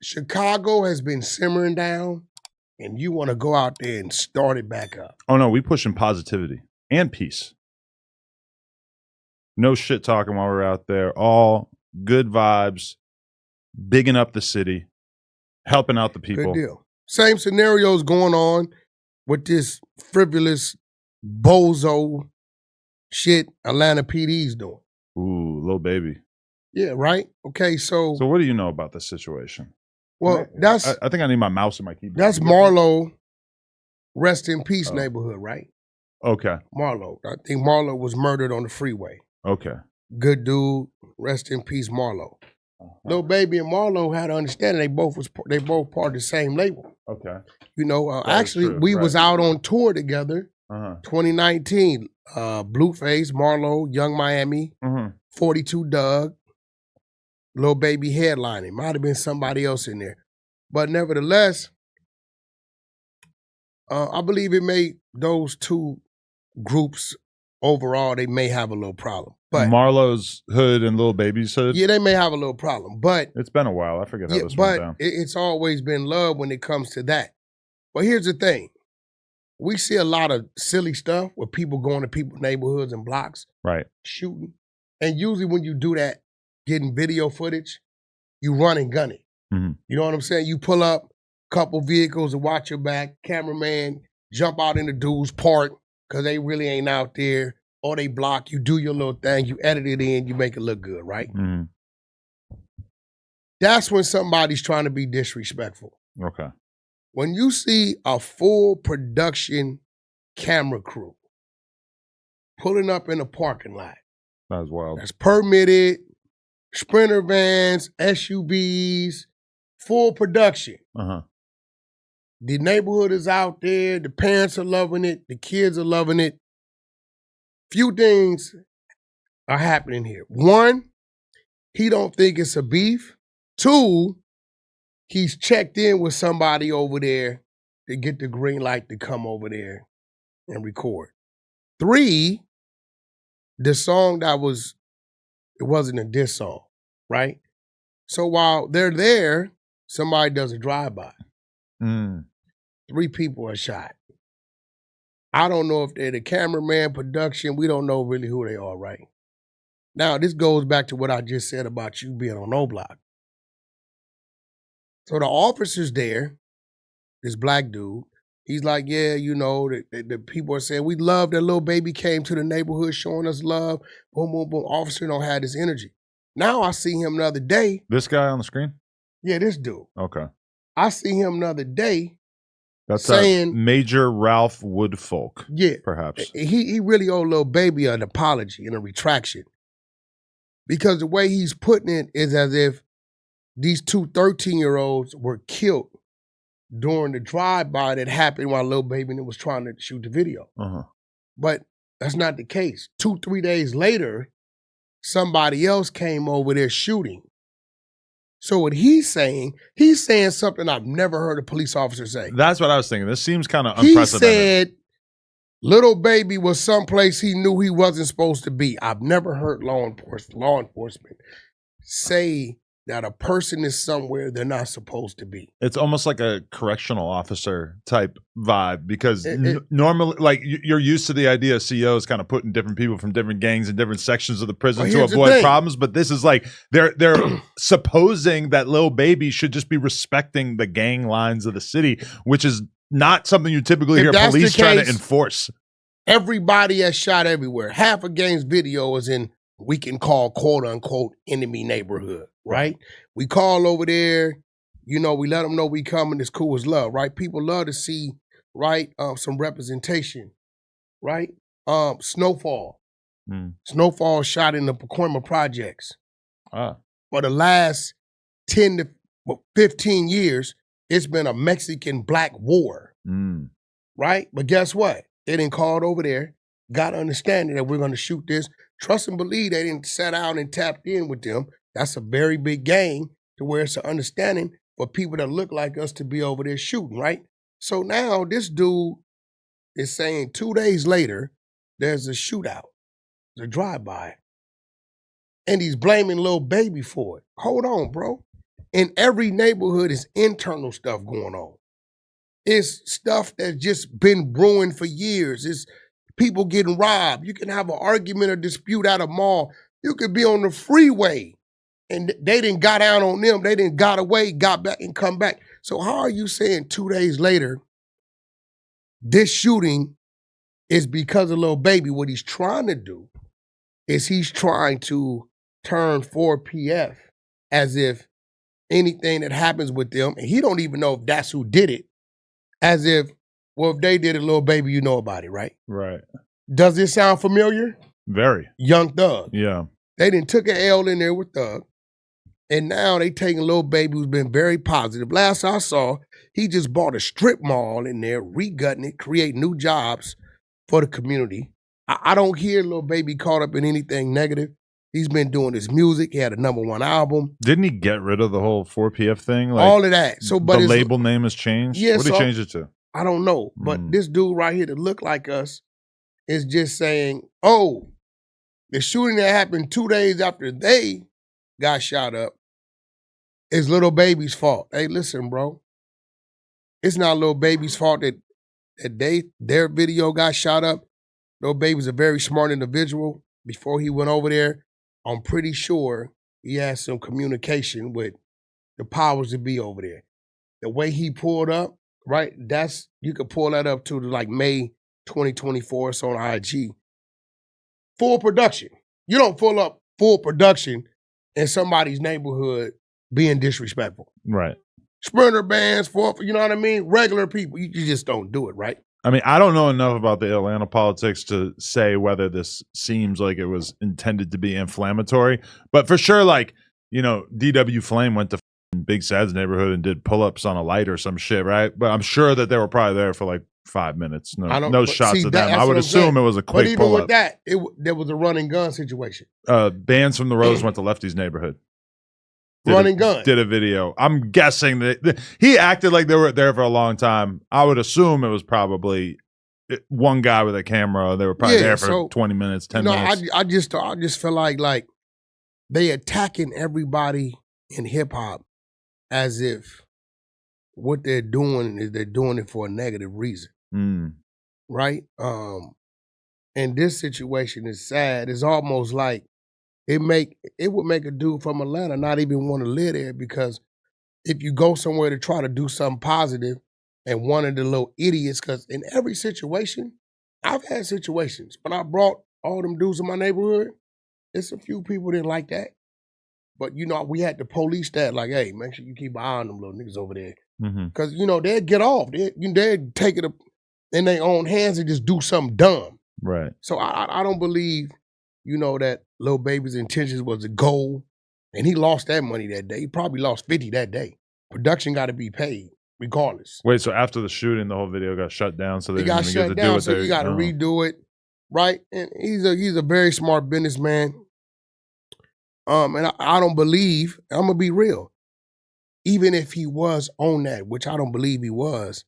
Chicago has been simmering down, and you want to go out there and start it back up. Oh, no, we pushing positivity and peace. No shit talking while we're out there. All good vibes, bigging up the city, helping out the people. Good deal. Same scenarios going on with this frivolous bozo shit Atlanta PD's doing. Ooh, Lil Baby. Yeah, right? Okay, so what do you know about this situation? Well, I think I need my mouse in my keyboard. That's Marlo, rest in peace neighborhood, right? Okay. Marlo. I think Marlo was murdered on the freeway. Okay. Good dude, rest in peace, Marlo. Lil Baby and Marlo had an understanding they both part of the same label. Okay. You know, actually, we was out on tour together, 2019. Blueface, Marlo, Young Miami, 42 Doug, Lil Baby headlining. Might have been somebody else in there. But nevertheless, I believe it made those two groups overall, they may have a little problem. But Marlo's hood and Lil Baby's hood? Yeah, they may have a little problem. But it's been a while. I forget how this went down. It's always been love when it comes to that. But here's the thing. We see a lot of silly stuff with people going to people's neighborhoods and blocks. Right. Shooting. And usually when you do that, getting video footage, you run and gun it. Mm-hmm. You know what I'm saying? You pull up a couple vehicles and watch your back. Cameraman, jump out in the dude's park because they really ain't out there. Or they block. You do your little thing. You edit it in. You make it look good, right? Mm-hmm. That's when somebody's trying to be disrespectful. Okay. When you see a full production camera crew pulling up in a parking lot. That's wild. That's permitted, Sprinter vans, SUVs, full production. The neighborhood is out there. The parents are loving it. The kids are loving it. Few things are happening here. One, he don't think it's a beef. Two, he's checked in with somebody over there to get the green light to come over there and record. Three, the song it wasn't a diss song, right? So while they're there, somebody does a drive-by. 3 people are shot. I don't know if they're the cameraman, production. We don't know really who they are, right? Now, this goes back to what I just said about you being on O-Block. So the officer's there, this black dude. He's like, yeah, you know, the people are saying, we love that Lil Baby came to the neighborhood showing us love. Boom, boom, boom. Officer don't have this energy. Now I see him the other day. This guy on the screen? Yeah, this dude. Okay. I see him the other day. That's saying Major Ralph Woodfolk. Yeah. Perhaps. He really owed Lil Baby an apology and a retraction. Because the way he's putting it is as if these 2 13-year-olds were killed during the drive-by that happened while Lil Baby was trying to shoot the video. But that's not the case. 2-3 days later, somebody else came over there shooting. So what he's saying something I've never heard a police officer say. That's what I was thinking. This seems kind of unprecedented. He said Lil Baby was someplace he knew he wasn't supposed to be. I've never heard law enforcement say that a person is somewhere they're not supposed to be. It's almost like a correctional officer type vibe because normally, like you're used to the idea of CEOs kind of putting different people from different gangs and different sections of the prison to avoid problems. But this is like they're supposing that Lil Baby should just be respecting the gang lines of the city, which is not something you typically hear police trying to enforce. Everybody has shot everywhere. Half a gang's video is in we can call quote unquote enemy neighborhood, right? We call over there, you know, we let them know we coming, it's cool as love, right? People love to see, right, some representation, right? Snowfall. Snowfall shot in the Pacoima projects. For the last 10 to 15 years, it's been a Mexican-Black war, right? But guess what? They didn't call it over there, got understanding that we're going to shoot this. Trust and believe they didn't sat down and tapped in with them. That's a very big game to where it's an understanding for people that look like us to be over there shooting, right? So now this dude is saying 2 days later, there's a shootout, a drive-by, and he's blaming Lil Baby for it. Hold on, bro. in every neighborhood is internal stuff going on. It's stuff that's just been brewing for years. It's people getting robbed. You can have an argument or dispute at a mall. You could be on the freeway and they didn't got down on them. They didn't got away, got back and come back. So how are you saying 2 days later, this shooting is because of Lil Baby? What he's trying to do is he's trying to turn 4PF as if anything that happens with them, and he don't even know if that's who did it, as if, well, if they did it, Lil Baby, you know about it, right? Right. Does this sound familiar? Very. Young Thug. Yeah. They done took an L in there with Thug, and now they taking Lil Baby, who's been very positive. Last I saw, he just bought a strip mall in there, regutting it, create new jobs for the community. I don't hear Lil Baby caught up in anything negative. He's been doing his music. He had a #1 album. Didn't he get rid of the whole 4PF thing? Like, all of that. So, but the label name has changed? Yeah, what did he change it to? I don't know. But this dude right here that look like us is just saying, oh, the shooting that happened 2 days after they got shot up is Lil Baby's fault. Hey, listen, bro. It's not Lil Baby's fault that their video got shot up. Lil Baby's a very smart individual. Before he went over there, I'm pretty sure he had some communication with the powers that be over there. The way he pulled up, right? You could pull that up to like May 2024. It's on IG. Full production. You don't pull up full production in somebody's neighborhood being disrespectful. Right. Sprinter bands, you know what I mean? Regular people, you just don't do it, right? I mean, I don't know enough about the Atlanta politics to say whether this seems like it was intended to be inflammatory, but for sure, like, you know, DW Flame went to Big Sad's neighborhood and did pull-ups on a light or some shit, right? But I'm sure that they were probably there for like 5 minutes. No shots of them. I would assume it was a quick pull-up. But even with that, there was a run and gun situation. Bands from the Rose went to Lefty's neighborhood. Run and gun. Did a video. I'm guessing that he acted like they were there for a long time. I would assume it was probably one guy with a camera. They were probably there for 20 minutes, 10 minutes. I just feel like they attacking everybody in hip hop as if what they're doing is they're doing it for a negative reason. Right? And this situation is sad. It's almost like it would make a dude from Atlanta not even want to live there, because if you go somewhere to try to do something positive and one of the little idiots, because in every situation, I've had situations. When I brought all them dudes in my neighborhood, it's a few people didn't like that. But, you know, we had to police that, like, hey, make sure you keep an eye on them little niggas over there. Because, you know, they'd get off. They'd take it in their own hands and just do something dumb. Right. So I don't believe, you know, that Lil Baby's intentions was a goal, and he lost that money that day. He probably lost 50 that day. Production got to be paid regardless. Wait, so after the shooting, the whole video got shut down, so they got shut down, so you got to redo it, right? And he's a very smart businessman. And I don't believe, I'm gonna be real, even if he was on that, which I don't believe he was,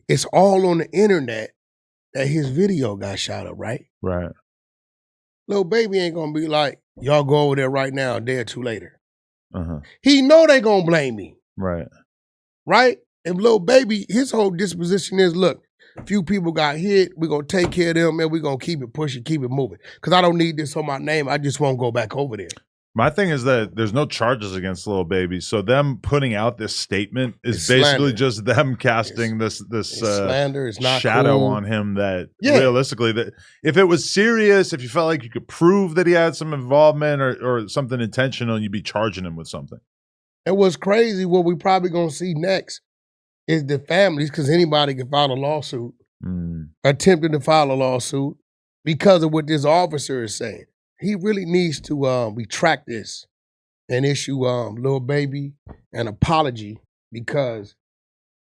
it's all on the internet that his video got shot up, right? Right. Lil Baby ain't gonna be like, y'all go over there right now, a day or two later. He know they gonna blame me. Right. Right? If Lil Baby, his whole disposition is, look, a few people got hit, we're gonna take care of them, and we're gonna keep it pushing, keep it moving. Because I don't need this on my name, I just won't go back over there. My thing is that there's no charges against Lil Baby, so them putting out this statement is It's basically slander. just them casting this slander. It's not shadow cool on him that realistically, that if it was serious, if you felt like you could prove that he had some involvement or something intentional, you'd be charging him with something. And what's crazy, what we probably gonna see next is the families, because anybody can file a lawsuit, attempting to file a lawsuit because of what this officer is saying. He really needs to retract this and issue Lil Baby an apology, because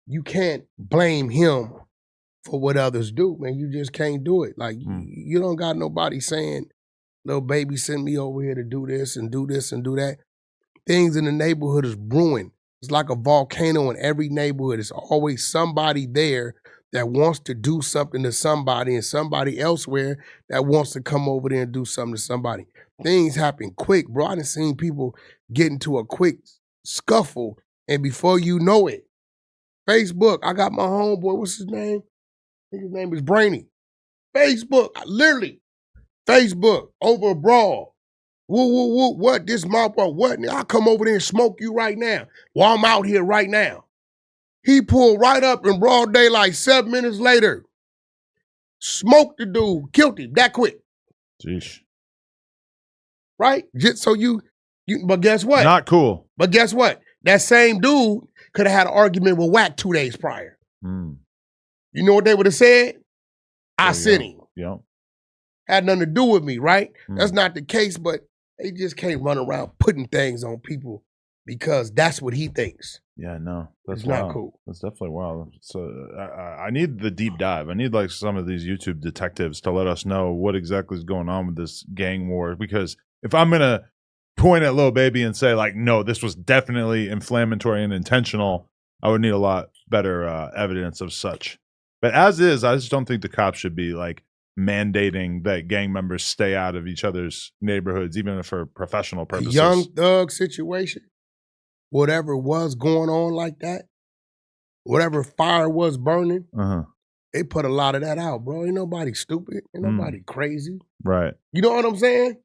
you can't blame him for what others do, man. You just can't do it. Like, you don't got nobody saying, Lil Baby sent me over here to do this and do this and do that. Things in the neighborhood is brewing. It's like a volcano in every neighborhood. There's always somebody there that wants to do something to somebody, and somebody elsewhere that wants to come over there and do something to somebody. Things happen quick, bro. I done seen people get into a quick scuffle, and before you know it, Facebook, I got my homeboy, what's his name? I think his name is Brainy. Facebook, literally, Facebook, over a brawl. Woo, what, this my boy, what? I'll come over there and smoke you right now while I'm out here right now. He pulled right up in broad daylight 7 minutes later. Smoked the dude, killed him that quick. Jeez. Right? Just so you, but guess what? Not cool. But guess what? That same dude could have had an argument with Wack 2 days prior. Mm. You know what they would have said? I sent him. Yeah. Had nothing to do with me, right? Mm. That's not the case, but they just can't run around putting things on people because that's what he thinks. Yeah, no, that's it's not cool. That's definitely wild. So I need the deep dive. I need like some of these YouTube detectives to let us know what exactly is going on with this gang war. Because if I'm gonna point at Lil Baby and say like, no, this was definitely inflammatory and intentional, I would need a lot better evidence of such. But as is, I just don't think the cops should be like mandating that gang members stay out of each other's neighborhoods, even for professional purposes. A young thug situation. Whatever was going on like that, whatever fire was burning, they put a lot of that out, bro. Ain't nobody stupid. Ain't nobody crazy. Right. You know what I'm saying?